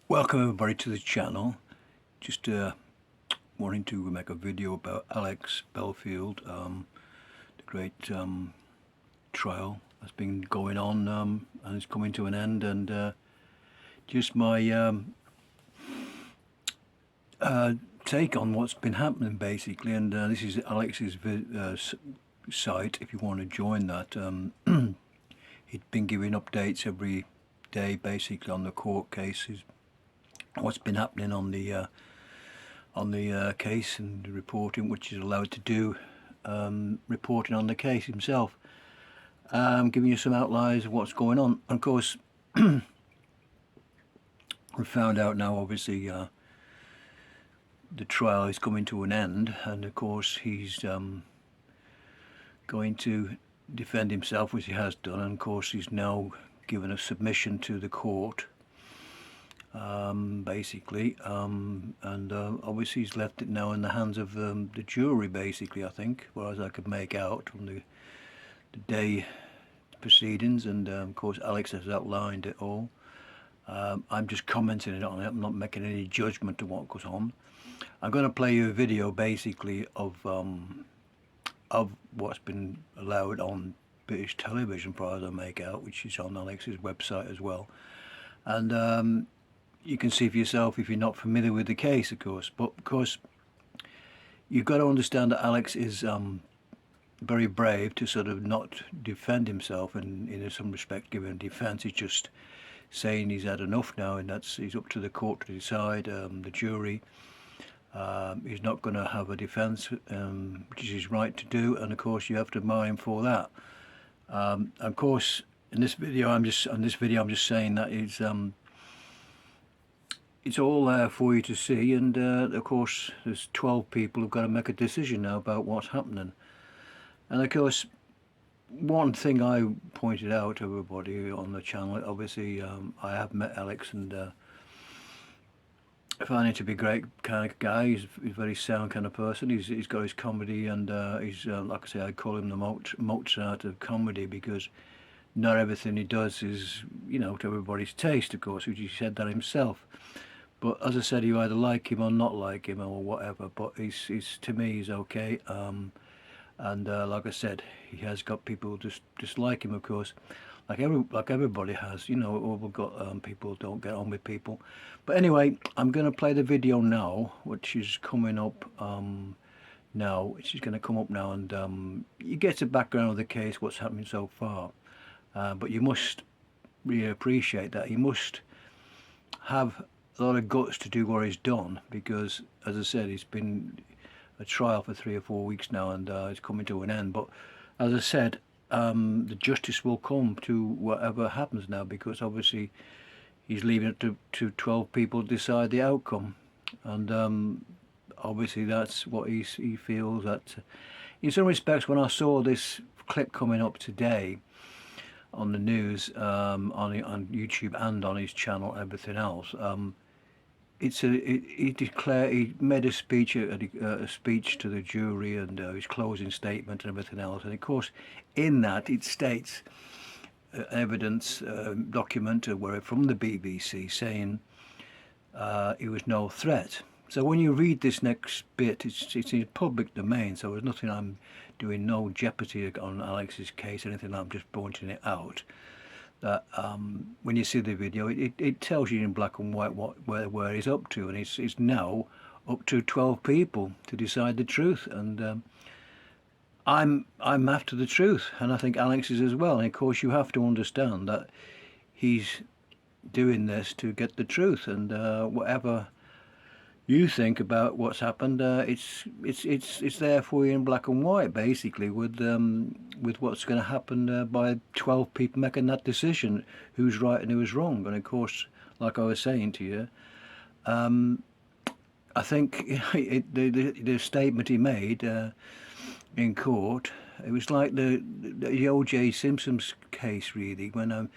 Welcome everybody to the channel. Just wanting to make a video about Alex Belfield, the great trial that's been going on and it's coming to an end, and just my take on what's been happening basically. And this is Alex's site if you want to join that. He'd been giving updates every day basically on the court cases, what's been happening on the case, and the reporting which is allowed to do, reporting on the case himself, giving you some outlines of what's going on. And of course we found out now obviously the trial is coming to an end, and of course he's going to defend himself, which he has done, and of course he's now given a submission to the court, basically, and obviously he's left it now in the hands of the jury basically, I think, whereas I could make out from the day proceedings, and of course Alex has outlined it all. I'm just commenting on it, I'm not making any judgment of what goes on. I'm going to play you a video basically of what's been allowed on British television, as far as I make out, which is on Alex's website as well, and you can see for yourself if you're not familiar with the case, of course. But of course you've got to understand that Alex is very brave to sort of not defend himself, and in some respect giving a defence. He's just saying he's had enough now, and that's he's up to the court to decide, the jury. He's not going to have a defence, which is his right to do, and of course you have to mind for that. Of course in this video I'm just saying that it's all there for you to see, and of course there's 12 people who've got to make a decision now about what's happening. And of course one thing I pointed out to everybody on the channel, obviously I have met Alex, and I find him to be a great kind of guy. He's a very sound kind of person. He's got his comedy, and he's like I say, I call him the Mozart of comedy, because not everything he does is, you know, to everybody's taste, of course, which he said that himself. But as I said, you either like him or not like him or whatever, but he's to me he's okay. And like I said, he has got people who just dislike him, of course, like everybody has, you know. We've got people who don't get on with people. But anyway, I'm going to play the video now, which is coming up now, which is going to come up now, and you get the background of the case, what's happening so far. But you must really appreciate that he must have a lot of guts to do what he's done, because as I said, it's been a trial for 3 or 4 weeks now, and it's coming to an end. But as I said, the justice will come to whatever happens now, because obviously he's leaving it to 12 people to decide the outcome, and obviously that's what he feels. That in some respects, when I saw this clip coming up today on the news, on YouTube and on his channel and everything else, he made a speech to the jury, and his closing statement and everything else. And of course in that it states evidence document from the BBC saying he was no threat. So when you read this next bit, it's in public domain, so there's nothing I'm doing, no jeopardy on Alex's case, anything. I'm just pointing it out, that when you see the video, it tells you in black and white where he's up to, and it's now up to 12 people to decide the truth. And I'm after the truth, and I think Alex is as well. And of course you have to understand that he's doing this to get the truth, and whatever you think about what's happened, it's there for you in black and white, basically, with what's going to happen by 12 people making that decision, who's right and who's wrong. And of course, like I was saying to you, I think the statement he made in court, it was like the O.J. Simpson's case, really, when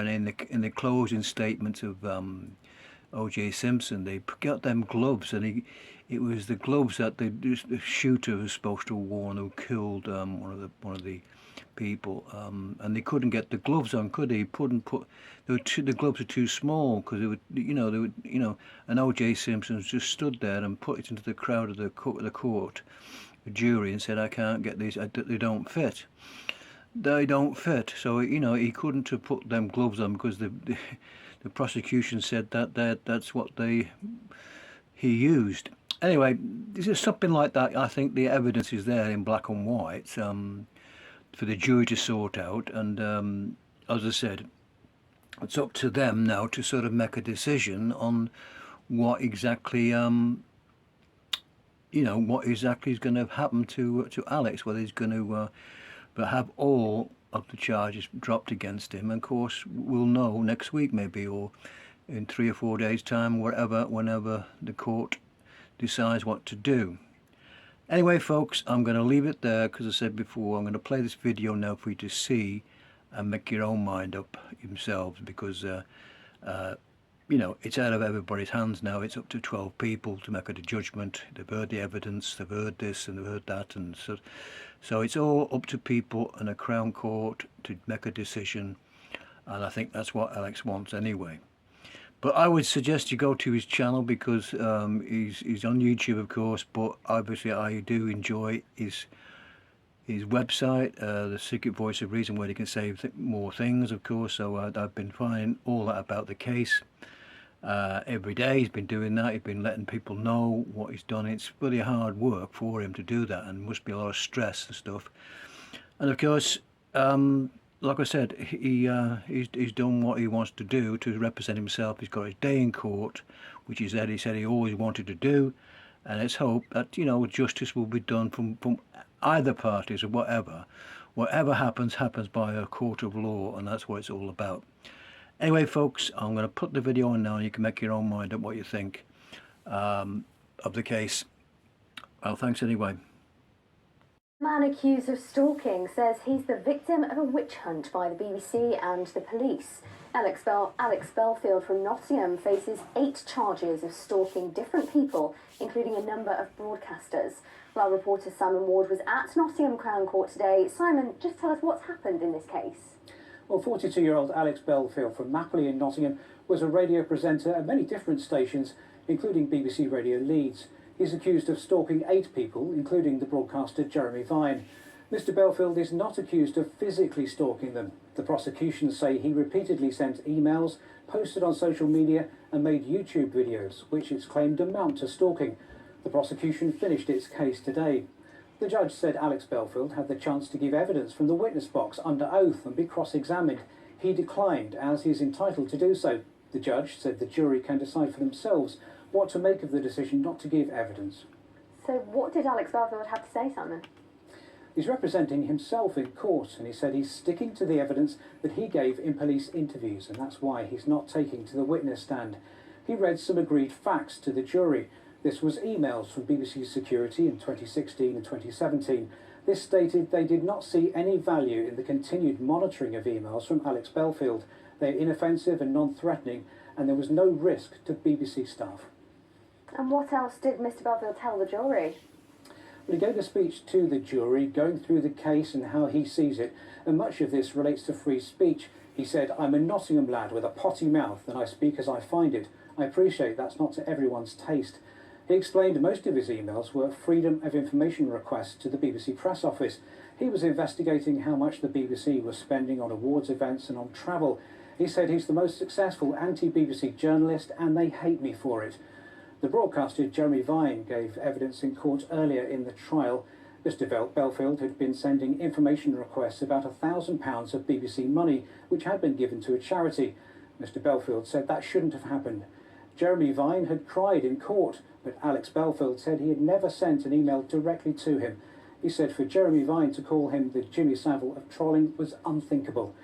in the closing statement of O.J. Simpson, they got them gloves, and it was the gloves that the shooter was supposed to have worn who killed one of the people, and they couldn't get the gloves on, could they? He couldn't put the gloves are too small because and O.J. Simpson just stood there and put it into the crowd of the court, the jury, and said, "I can't get these. They don't fit. They don't fit." So he couldn't have put them gloves on because the prosecution said that's what he used. Anyway, this is something like that. I think the evidence is there in black and white for the jury to sort out, and as I said, it's up to them now to sort of make a decision on what exactly what exactly is going to happen to Alex, whether he's going to have all of the charges dropped against him. And of course, we'll know next week maybe, or in 3 or 4 days' time, whenever the court decides what to do. Anyway, folks, I'm going to leave it there because I said before, I'm going to play this video now for you to see and make your own mind up yourselves, because it's out of everybody's hands now. It's up to 12 people to make a judgment. They've heard the evidence, they've heard this and they've heard that, and so it's all up to people in a Crown Court to make a decision, and I think that's what Alex wants anyway. But I would suggest you go to his channel, because he's on YouTube, of course, but obviously I do enjoy his website, The Secret Voice of Reason, where he can say more things, of course. So I've been finding all that about the case. Every day he's been doing that. He's been letting people know what he's done. It's really hard work for him to do that, and must be a lot of stress and stuff. And of course, like I said, he's done what he wants to do to represent himself. He's got his day in court, which he said he always wanted to do, and let's hope that justice will be done from either parties, or whatever happens by a court of law, and that's what it's all about. Anyway, folks, I'm going to put the video on now, and you can make your own mind up what you think of the case. Well, thanks anyway. A man accused of stalking says he's the victim of a witch hunt by the BBC and the police. Alex Belfield from Nottingham faces 8 charges of stalking different people, including a number of broadcasters. Well, our reporter Simon Ward was at Nottingham Crown Court today. Simon, just tell us what's happened in this case. Well, 42-year-old Alex Belfield from Mapley in Nottingham was a radio presenter at many different stations, including BBC Radio Leeds. He's accused of stalking 8 people, including the broadcaster Jeremy Vine. Mr. Belfield is not accused of physically stalking them. The prosecution say he repeatedly sent emails, posted on social media and made YouTube videos, which it's claimed amount to stalking. The prosecution finished its case today. The judge said Alex Belfield had the chance to give evidence from the witness box under oath and be cross-examined. He declined, as he is entitled to do so. The judge said the jury can decide for themselves what to make of the decision not to give evidence. So what did Alex Belfield have to say, Simon? He's representing himself in court, and he said he's sticking to the evidence that he gave in police interviews, and that's why he's not taking to the witness stand. He read some agreed facts to the jury. This was emails from BBC Security in 2016 and 2017. This stated they did not see any value in the continued monitoring of emails from Alex Belfield. They're inoffensive and non-threatening, and there was no risk to BBC staff. And what else did Mr. Belfield tell the jury? Well, he gave a speech to the jury, going through the case and how he sees it, and much of this relates to free speech. He said, "I'm a Nottingham lad with a potty mouth, and I speak as I find it. I appreciate that's not to everyone's taste." He explained most of his emails were freedom of information requests to the BBC press office. He was investigating how much the BBC was spending on awards events and on travel. He said he's the most successful anti-BBC journalist and they hate me for it. The broadcaster Jeremy Vine gave evidence in court earlier in the trial. Mr. Belfield had been sending information requests about £1,000 of BBC money, which had been given to a charity. Mr Belfield said that shouldn't have happened. Jeremy Vine had cried in court, but Alex Belfield said he had never sent an email directly to him. He said for Jeremy Vine to call him the Jimmy Savile of trolling was unthinkable.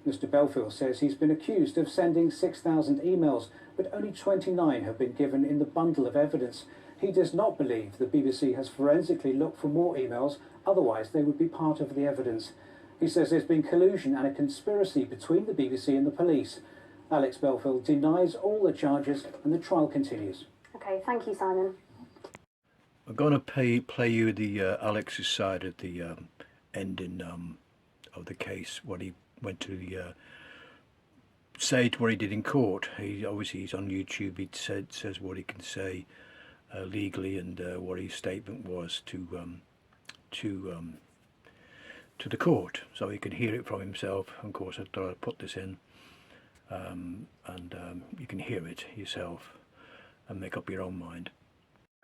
Mr Belfield says he's been accused of sending 6,000 emails, but only 29 have been given in the bundle of evidence. He does not believe the BBC has forensically looked for more emails, otherwise they would be part of the evidence. He says there's been collusion and a conspiracy between the BBC and the police. Alex Belfield denies all the charges and the trial continues. Okay, thank you, Simon. I'm going to play you the Alex's side at the ending of the case, what he went to the say to what he did in court. He's on YouTube. He says what he can say legally and what his statement was to the court, so he can hear it from himself. Of course, I thought I'd put this in, and you can hear it yourself and make up your own mind.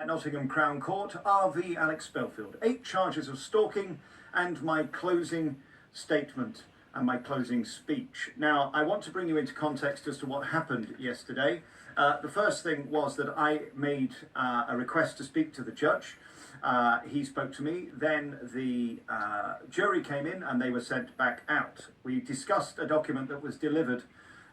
At Nottingham Crown Court, RV Alex Belfield. 8 charges of stalking and my closing statement and my closing speech. Now, I want to bring you into context as to what happened yesterday. The first thing was that I made a request to speak to the judge. He spoke to me. Then the jury came in and they were sent back out. We discussed a document that was delivered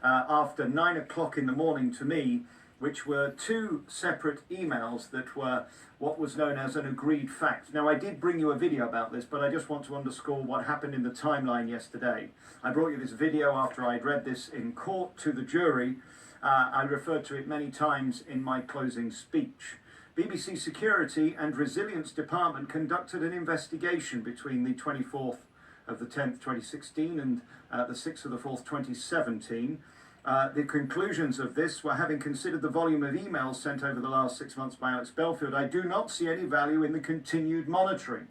after 9 o'clock in the morning to me, which were 2 separate emails that were what was known as an agreed fact. Now, I did bring you a video about this, but I just want to underscore what happened in the timeline yesterday. I brought you this video after I'd read this in court to the jury. I referred to it many times in my closing speech. BBC Security and Resilience Department conducted an investigation between the 24th of the 10th, 2016 and the 6th of the 4th, 2017. The conclusions of this were, having considered the volume of emails sent over the last 6 months by Alex Belfield, I do not see any value in the continued monitoring.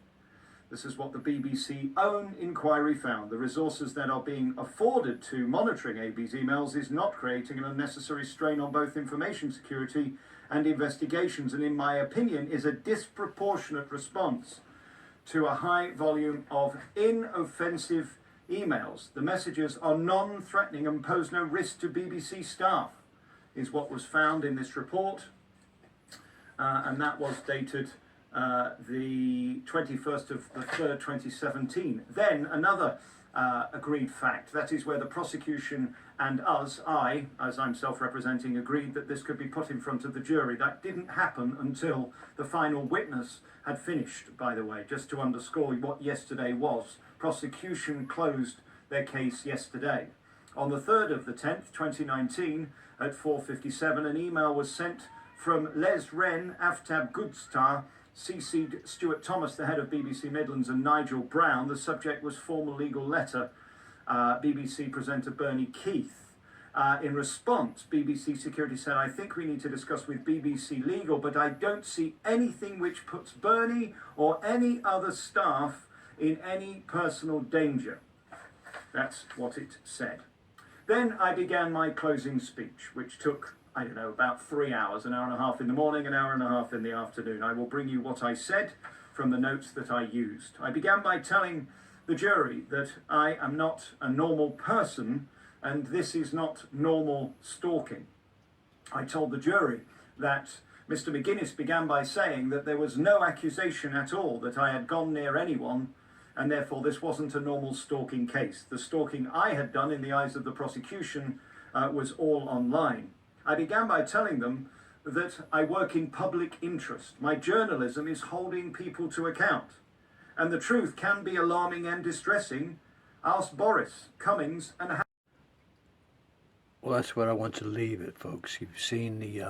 This is what the BBC own inquiry found. The resources that are being afforded to monitoring AB's emails is not creating an unnecessary strain on both information security and investigations, and in my opinion is a disproportionate response to a high volume of inoffensive emails. The messages are non-threatening and pose no risk to BBC staff, is what was found in this report, and that was dated the 21st of the 3rd, 2017. Then another agreed fact, that is where the prosecution and I, as I'm self-representing, agreed that this could be put in front of the jury. That didn't happen until the final witness had finished, by the way, just to underscore what yesterday was. Prosecution closed their case yesterday. On the 3rd of the 10th, 2019, at 4:57, an email was sent from Les Wren, Aftab Goodstar, CC'd Stuart Thomas, the head of BBC Midlands, and Nigel Brown. The subject was formal legal letter, BBC presenter Bernie Keith. In response, BBC Security said, I think we need to discuss with BBC Legal, but I don't see anything which puts Bernie or any other staff in any personal danger. That's what it said. Then I began my closing speech, which took, I don't know, about 3 hours, an hour and a half in the morning, an hour and a half in the afternoon. I will bring you what I said from the notes that I used. I began by telling the jury that I am not a normal person and this is not normal stalking. I told the jury that Mr. McGuinness began by saying that there was no accusation at all that I had gone near anyone, and therefore this wasn't a normal stalking case. The stalking I had done in the eyes of the prosecution was all online. I began by telling them that I work in public interest. My journalism is holding people to account. And the truth can be alarming and distressing. Ask Boris, Cummings and Well, that's where I want to leave it, folks. You've seen the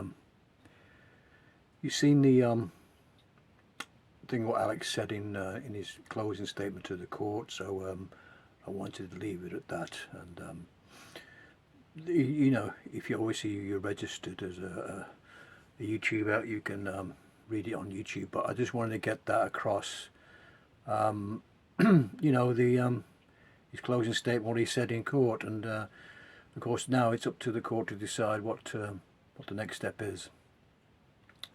thing what Alex said in his closing statement to the court. So I wanted to leave it at that. And you know, if you obviously you're registered as a YouTube out, you can read it on YouTube. But I just wanted to get that across. You know, his closing statement, what he said in court, and of course now it's up to the court to decide what the next step is.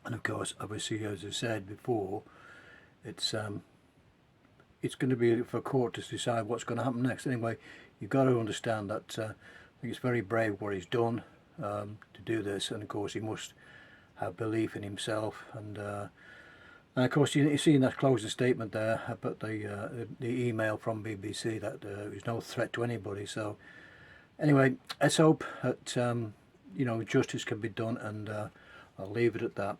And of course, obviously, as I said before, it's going to be for court to decide what's going to happen next. Anyway, you've got to understand that think it's very brave what he's done to do this, and of course he must have belief in himself, and of course you see in that closing statement there about the email from BBC that there's no threat to anybody. So anyway, let's hope that you know, justice can be done, and I'll leave it at that.